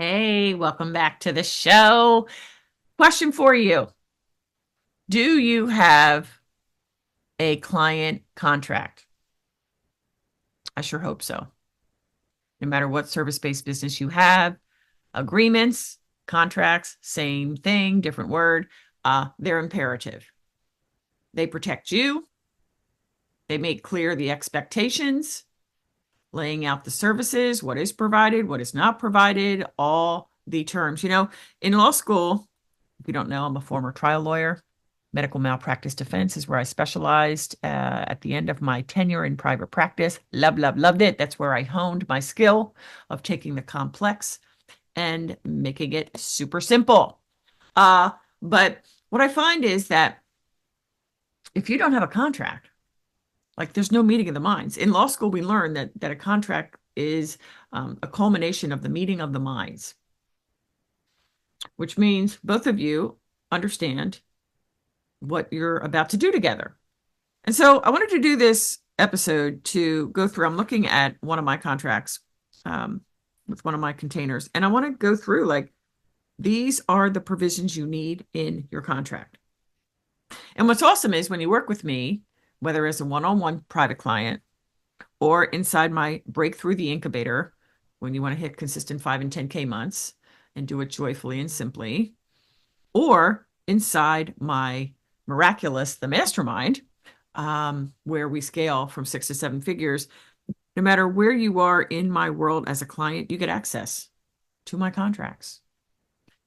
Hey, welcome back to the show. Question for you. Do you have a client contract? I sure hope so. No matter what service-based business you have, agreements, contracts, same thing, different word, they're imperative. They protect you. They make clear the expectations, laying out the services, what is provided, what is not provided, all the terms. In law school, if you don't know, I'm a former trial lawyer. Medical malpractice defense is where I specialized at the end of my tenure in private practice. Loved it. That's where I honed my skill of taking the complex and making it super simple. But what I find is that if you don't have a contract, like there's no meeting of the minds. In law school, we learn that a contract is a culmination of the meeting of the minds, which means both of you understand what you're about to do together. And so I wanted to do this episode to go through. I'm looking at one of my contracts with one of my containers, and I want to go through like these are the provisions you need in your contract. And what's awesome is when you work with me, whether as a one-on-one private client or inside my Breakthrough the Incubator, when you want to hit consistent 5 and 10K months and do it joyfully and simply, or inside my Miraculous, the Mastermind, where we scale from 6 to 7 figures. No matter where you are in my world as a client, you get access to my contracts.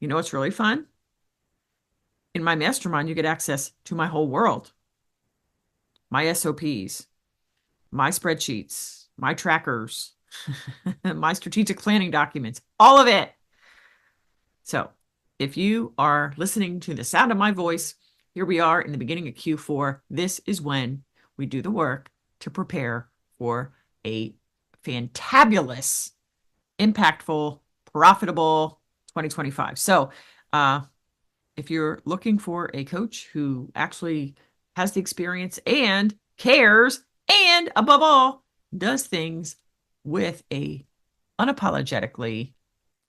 You know what's really fun? In my mastermind, you get access to my whole world, my SOPs, my spreadsheets, my trackers, my strategic planning documents, all of it. So if you are listening to the sound of my voice, here we are in the beginning of Q4. This is when we do the work to prepare for a fantabulous, impactful, profitable 2025. So if you're looking for a coach who actually has the experience and cares, and above all, does things with a unapologetically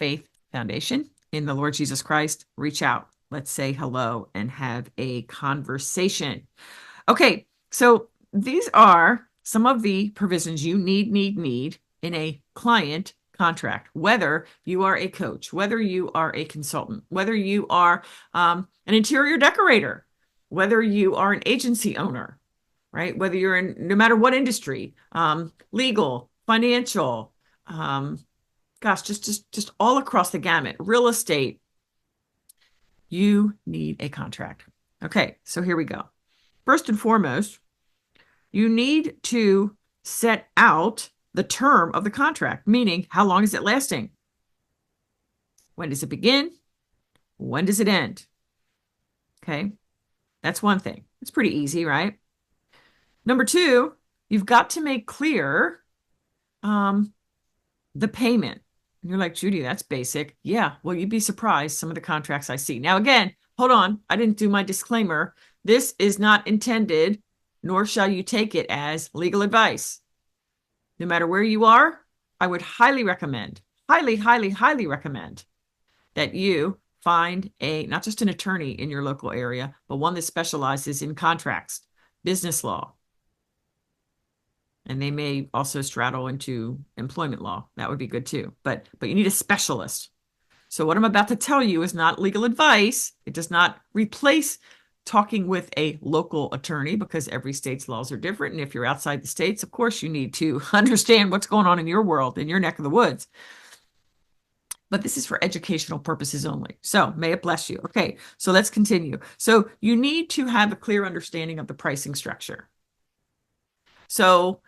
faith foundation in the Lord Jesus Christ, reach out. Let's say hello and have a conversation. Okay, so these are some of the provisions you need in a client contract, whether you are a coach, whether you are a consultant, whether you are an interior decorator, whether you are an agency owner, right? Whether you're in no matter what industry, legal, financial, just all across the gamut, real estate, you need a contract. Okay, so here we go. First and foremost, you need to set out the term of the contract, meaning how long is it lasting? When does it begin? When does it end? Okay, that's one thing. It's pretty easy, right? Number two, you've got to make clear the payment. And you're like, Judy, that's basic. Yeah, well, you'd be surprised some of the contracts I see. Now, again, hold on. I didn't do my disclaimer. This is not intended, nor shall you take it as legal advice. No matter where you are, I would highly recommend, highly recommend that you find not just an attorney in your local area, but one that specializes in contracts, business law, and they may also straddle into employment law. That would be good too. But you need a specialist. So what I'm about to tell you is not legal advice. It does not replace talking with a local attorney because every state's laws are different. And if you're outside the states, of course, you need to understand what's going on in your world, in your neck of the woods. But this is for educational purposes only. So may it bless you. Okay, so let's continue. So you need to have a clear understanding of the pricing structure. So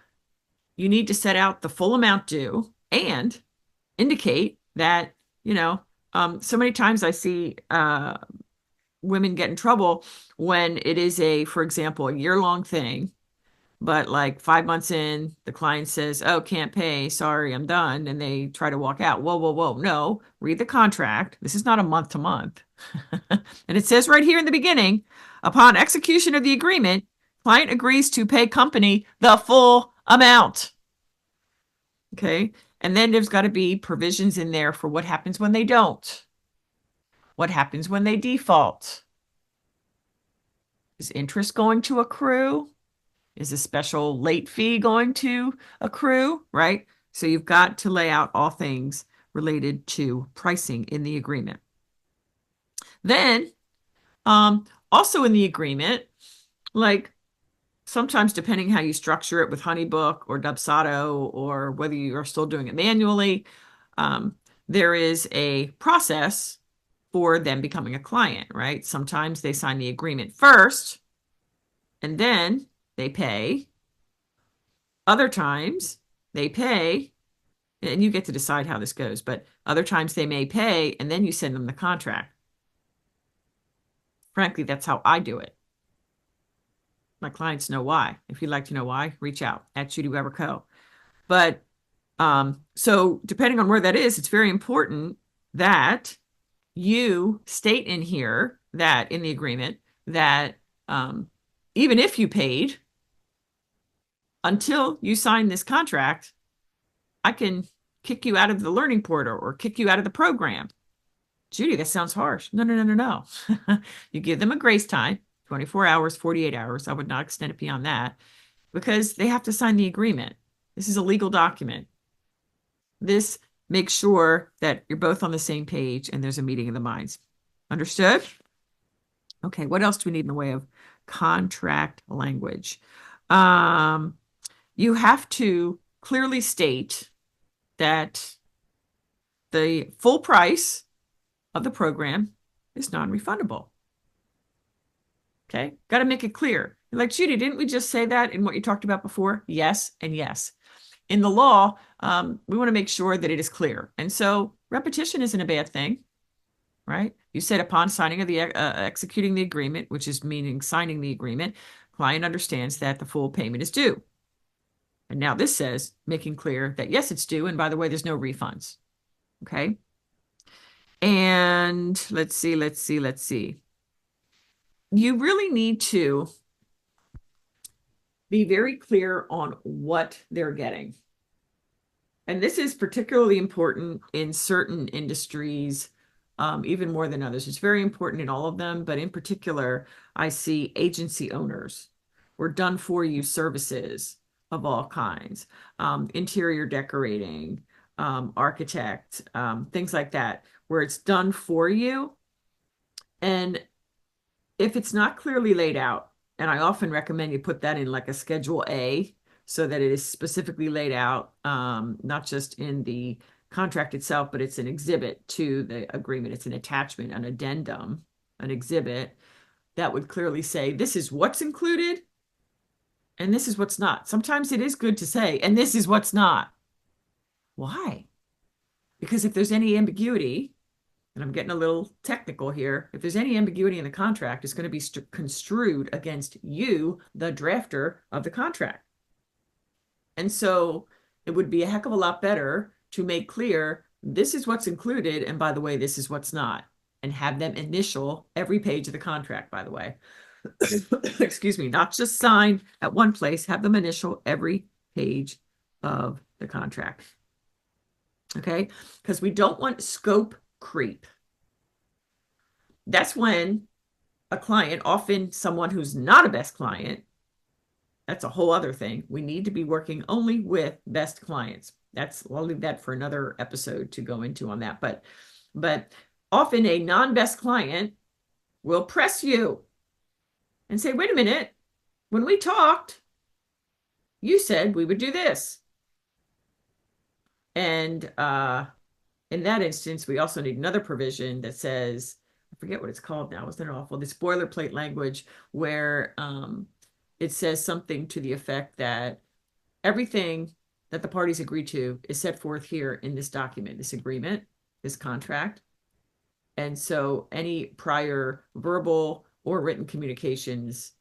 you need to set out the full amount due and indicate that, so many times I see women get in trouble when it is for example, a year-long thing, but like 5 months in, the client says, oh, can't pay, sorry, I'm done. And they try to walk out. Whoa. No, read the contract. This is not a month to month. And it says right here in the beginning, upon execution of the agreement, client agrees to pay company the full amount. Okay. And then there's got to be provisions in there for what happens when they don't. What happens when they default? Is interest going to accrue? Is a special late fee going to accrue, right? So you've got to lay out all things related to pricing in the agreement. Then, also in the agreement, like sometimes depending how you structure it with HoneyBook or Dubsado or whether you are still doing it manually, there is a process for them becoming a client, right? Sometimes they sign the agreement first and then they pay. Other times they pay, and you get to decide how this goes, but other times they may pay and then you send them the contract. Frankly, that's how I do it. My clients know why. If you'd like to know why, reach out at Judy Weber Co. But so depending on where that is, it's very important that you state in here that in the agreement that even if you paid until you sign this contract, I can kick you out of the learning portal or kick you out of the program. Judy, that sounds harsh. No, no, no, no, no. You give them a grace time, 24 hours, 48 hours. I would not extend it beyond that because they have to sign the agreement. This is a legal document. This makes sure that you're both on the same page and there's a meeting of the minds. Understood? Okay, what else do we need in the way of contract language? You have to clearly state that the full price of the program is non-refundable. Okay, got to make it clear. You're like, Judy, didn't we just say that in what you talked about before? Yes, and yes. In the law, we want to make sure that it is clear. And so repetition isn't a bad thing, right? You said upon signing of the executing the agreement, which is meaning signing the agreement, client understands that the full payment is due. And now this says making clear that yes, it's due. And by the way, there's no refunds. Okay. And let's see. You really need to be very clear on what they're getting. And this is particularly important in certain industries, even more than others. It's very important in all of them, but in particular, I see agency owners or done for you services of all kinds, interior decorating, architect, things like that, where it's done for you. And if it's not clearly laid out, and I often recommend you put that in like a Schedule A so that it is specifically laid out, not just in the contract itself, but it's an exhibit to the agreement. It's an attachment, an addendum, an exhibit that would clearly say, this is what's included and this is what's not. Sometimes it is good to say, and this is what's not. Why? Because if there's any ambiguity, and I'm getting a little technical here, if there's any ambiguity in the contract, it's going to be construed against you, the drafter of the contract. And so it would be a heck of a lot better to make clear this is what's included, and by the way, this is what's not, and have them initial every page of the contract, by the way. Excuse me, not just sign at one place, have them initial every page of the contract. Okay, because we don't want scope creep. That's when a client, often someone who's not a best client, that's a whole other thing. We need to be working only with best clients. I'll leave that for another episode to go into on that. But often a non-best client will press you and say, wait a minute, when we talked, you said we would do this. And in that instance, we also need another provision that says, I forget what it's called now, isn't it awful? This boilerplate language where it says something to the effect that everything that the parties agree to is set forth here in this document, this agreement, this contract. And so any prior verbal or written communications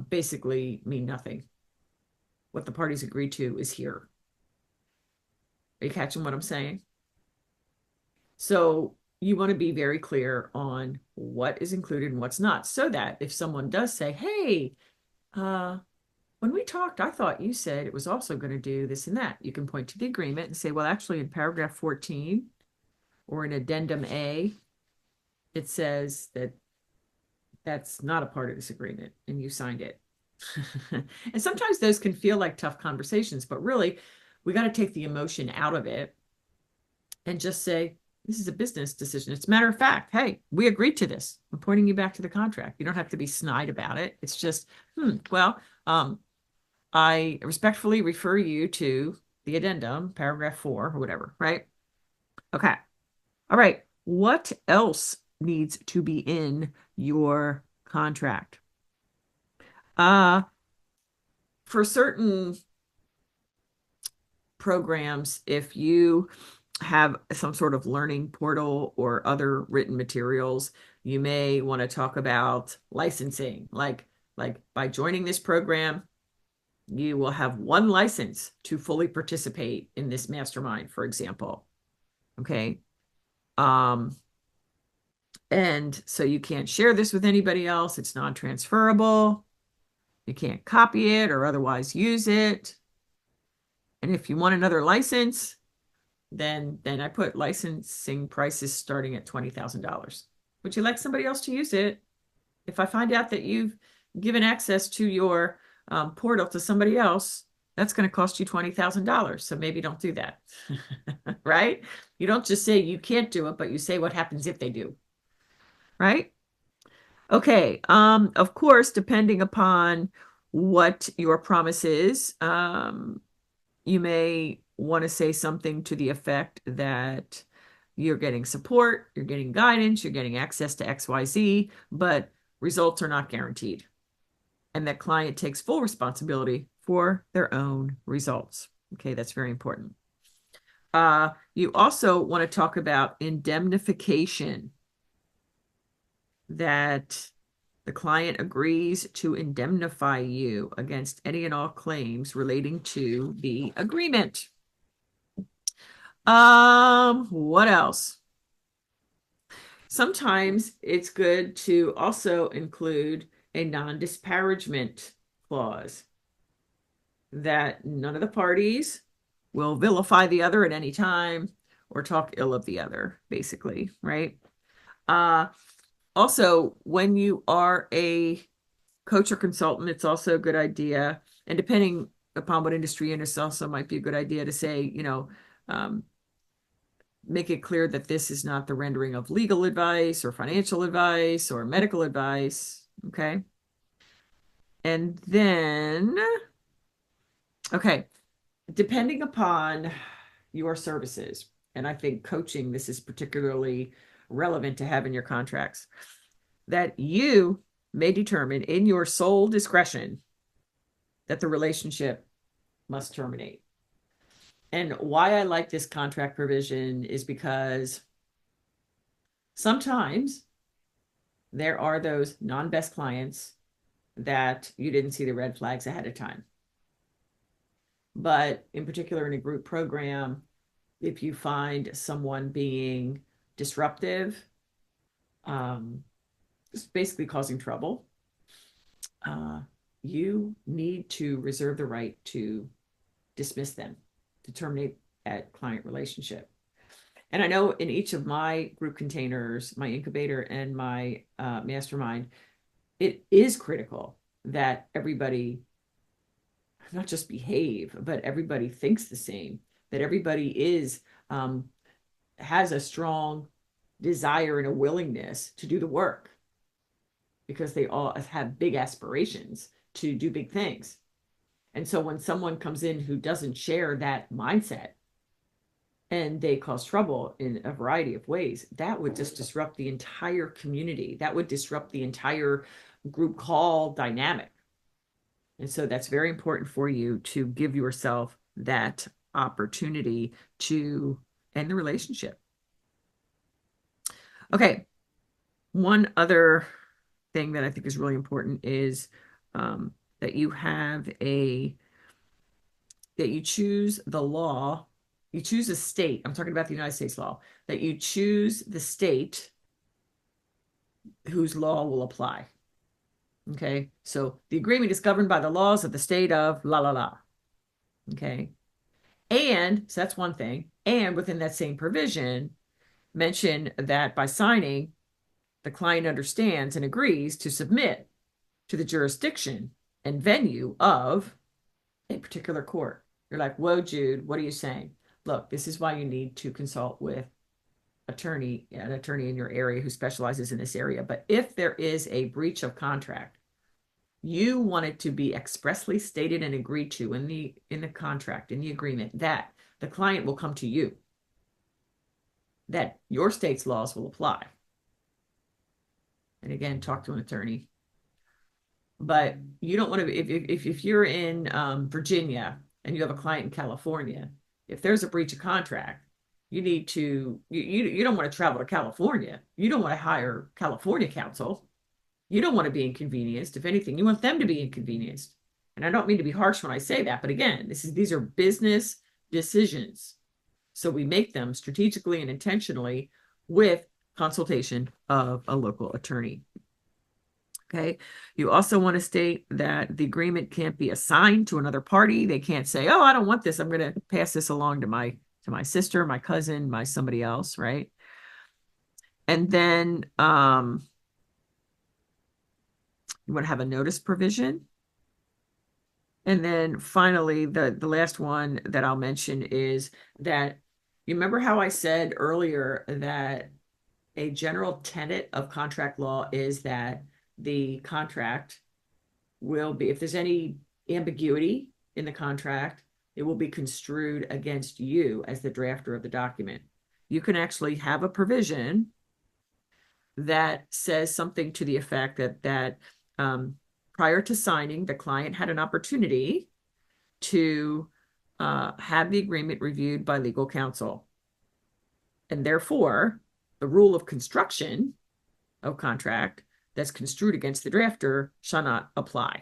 basically mean nothing. What the parties agree to is here. Are you catching what I'm saying? So you want to be very clear on what is included and what's not, so that if someone does say, hey, what when we talked, I thought you said it was also going to do this and that. You can point to the agreement and say, well, actually, in paragraph 14 or in addendum A, it says that that's not a part of this agreement and you signed it. And sometimes those can feel like tough conversations, but really, we got to take the emotion out of it and just say, this is a business decision. It's a matter of fact. Hey, we agreed to this. I'm pointing you back to the contract. You don't have to be snide about it. It's just, well, I respectfully refer you to the addendum, paragraph 4 or whatever, right? Okay. All right. What else needs to be in your contract? For certain programs, if you have some sort of learning portal or other written materials, you may want to talk about licensing. Like by joining this program, you will have one license to fully participate in this mastermind, for example. Okay. And so you can't share this with anybody else. It's non-transferable. You can't copy it or otherwise use it. And if you want another license, then I put licensing prices starting at $20,000. Would you like somebody else to use it? If I find out that you've given access to your portal to somebody else, that's going to cost you $20,000. So maybe don't do that, right? You don't just say you can't do it, but you say what happens if they do, right? Okay. Of course, depending upon what your promise is, you may want to say something to the effect that you're getting support, you're getting guidance, you're getting access to XYZ, but results are not guaranteed. And that client takes full responsibility for their own results. Okay, that's very important. You also want to talk about indemnification, that the client agrees to indemnify you against any and all claims relating to the agreement. What else? Sometimes it's good to also include a non-disparagement clause that none of the parties will vilify the other at any time or talk ill of the other, basically, right? Also, when you are a coach or consultant, it's also a good idea, and depending upon what industry you're in, it also might be a good idea to say, make it clear that this is not the rendering of legal advice or financial advice or medical advice. Okay. And then, okay, depending upon your services, and I think coaching, this is particularly relevant to have in your contracts, that you may determine in your sole discretion that the relationship must terminate. And why I like this contract provision is because sometimes there are those non-best clients that you didn't see the red flags ahead of time. But in particular, in a group program, if you find someone being disruptive, just basically causing trouble, you need to reserve the right to dismiss them, to terminate that client relationship. And I know in each of my group containers, my incubator and my mastermind, it is critical that everybody not just behave, but everybody thinks the same, that everybody is has a strong desire and a willingness to do the work because they all have big aspirations to do big things. And so when someone comes in who doesn't share that mindset and they cause trouble in a variety of ways, that would just disrupt the entire community. That would disrupt the entire group call dynamic. And so that's very important for you to give yourself that opportunity to end the relationship. Okay. One other thing that I think is really important is that you have that you choose the law, you choose a state. I'm talking about the United States law, that you choose the state whose law will apply. Okay. So the agreement is governed by the laws of the state of la la la. Okay. And so that's one thing. And within that same provision, mention that by signing, the client understands and agrees to submit to the jurisdiction and venue of a particular court. You're like, whoa, Jude, what are you saying? Look, this is why you need to consult with an attorney in your area who specializes in this area. But if there is a breach of contract, you want it to be expressly stated and agreed to in the contract, in the agreement, that the client will come to you, that your state's laws will apply. And again, talk to an attorney. But you don't want to, if you're in Virginia and you have a client in California, if there's a breach of contract, you need to, you don't want to travel to California. You don't want to hire California counsel. You don't want to be inconvenienced. If anything, you want them to be inconvenienced. And I don't mean to be harsh when I say that, but again, these are business decisions. So we make them strategically and intentionally with consultation of a local attorney. Okay. You also want to state that the agreement can't be assigned to another party. They can't say, "Oh, I don't want this. I'm going to pass this along to my sister, my cousin, my somebody else," right? And then you want to have a notice provision. And then finally, the last one that I'll mention is that you remember how I said earlier that a general tenet of contract law is that the contract will be, if there's any ambiguity in the contract, it will be construed against you as the drafter of the document. You can actually have a provision that says something to the effect that prior to signing, the client had an opportunity to have the agreement reviewed by legal counsel. And therefore, the rule of construction of contract that's construed against the drafter shall not apply.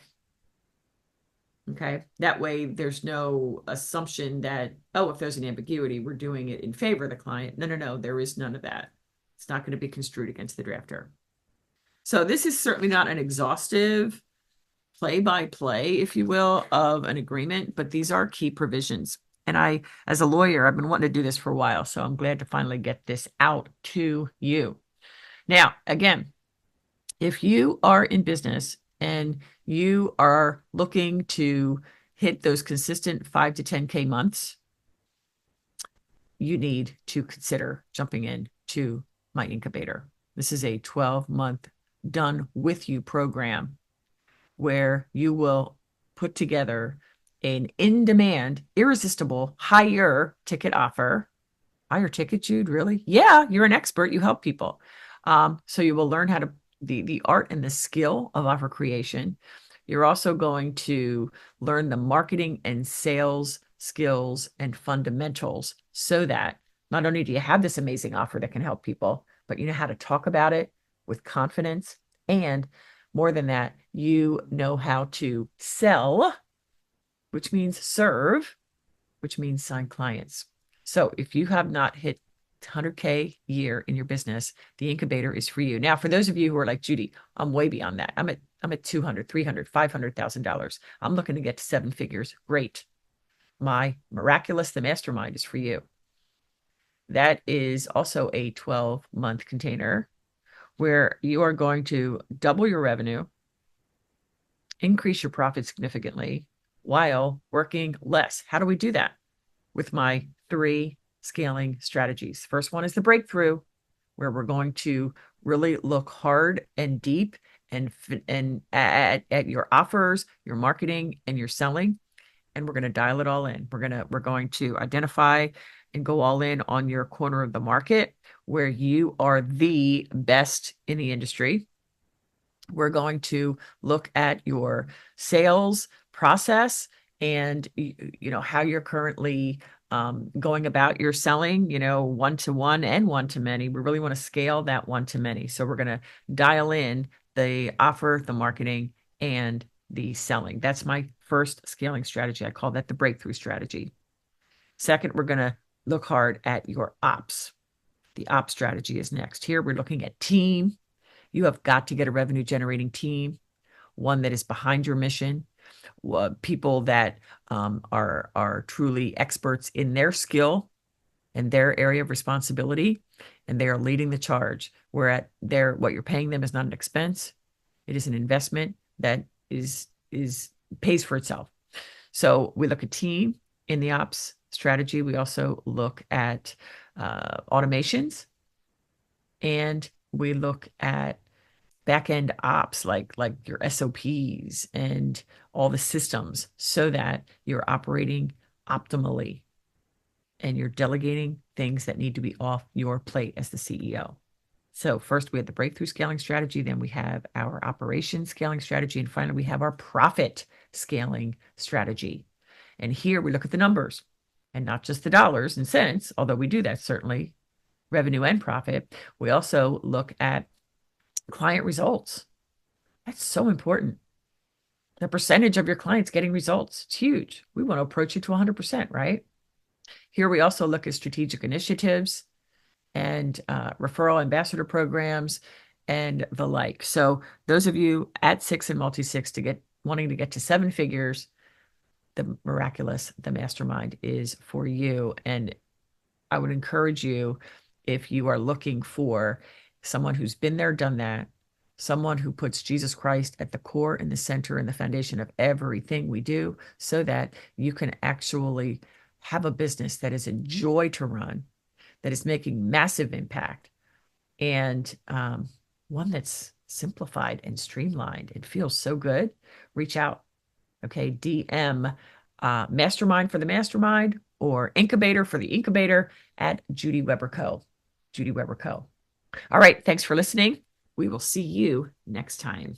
Okay. That way, there's no assumption that, oh, if there's an ambiguity, we're doing it in favor of the client. No, no, no, there is none of that. It's not going to be construed against the drafter. So this is certainly not an exhaustive play-by-play, if you will, of an agreement, but these are key provisions. And I, as a lawyer, I've been wanting to do this for a while, so I'm glad to finally get this out to you. Now, again, if you are in business and you are looking to hit those consistent 5 to 10K months, you need to consider jumping in to my incubator. This is a 12-month done with you program where you will put together an in-demand, irresistible, higher ticket offer. Higher ticket, Jude, really? Yeah, you're an expert. You help people. So you will learn how to the art and the skill of offer creation. You're also going to learn the marketing and sales skills and fundamentals so that not only do you have this amazing offer that can help people, but you know how to talk about it with confidence. And more than that, you know how to sell, which means serve, which means sign clients. So if you have not hit 100K year in your business, the incubator is for you. Now, for those of you who are like, Judy, I'm way beyond that. I'm at 200, 300, $500,000. I'm looking to get to 7 figures. Great. My Miraculous, the Mastermind is for you. That is also a 12-month container where you are going to double your revenue, increase your profit significantly while working less. How do we do that? With my 3 scaling strategies. First one is the breakthrough, where we're going to really look hard and deep and at your offers, your marketing, and your selling, and we're going to dial it all in. We're going to identify and go all in on your corner of the market where you are the best in the industry. We're going to look at your sales process and how you're currently going about your selling, one-to-one and one-to-many. We really want to scale that one-to-many. So we're going to dial in the offer, the marketing, and the selling. That's my first scaling strategy. I call that the breakthrough strategy. Second, we're going to look hard at your ops. The ops strategy is next. Here, we're looking at team. You have got to get a revenue generating team. one that is behind your mission, people that are truly experts in their skill and their area of responsibility, and they are leading the charge. Where at their what you're paying them is not an expense; it is an investment that is pays for itself. So we look at team in the ops strategy. We also look at automations, and we look at back-end ops like your SOPs and all the systems so that you're operating optimally and you're delegating things that need to be off your plate as the CEO. So first we have the breakthrough scaling strategy, then we have our operation scaling strategy, and finally we have our profit scaling strategy. And here we look at the numbers and not just the dollars and cents, although we do that certainly, revenue and profit. We also look at client results. That's so important. The percentage of your clients getting results, it's huge. We want to approach it to 100%, right? Here we also look at strategic initiatives and referral ambassador programs and the like. So those of you at 6 and multi-6 wanting to get to 7 figures, the miraculous, the mastermind is for you. And I would encourage you, if you are looking for someone who's been there, done that, someone who puts Jesus Christ at the core and the center and the foundation of everything we do, so that you can actually have a business that is a joy to run, that is making massive impact, and one that's simplified and streamlined. It feels so good. Reach out. Okay, DM Mastermind for the Mastermind or Incubator for the Incubator at Judy Weber Co. Judy Weber Co. All right, thanks for listening. We will see you next time.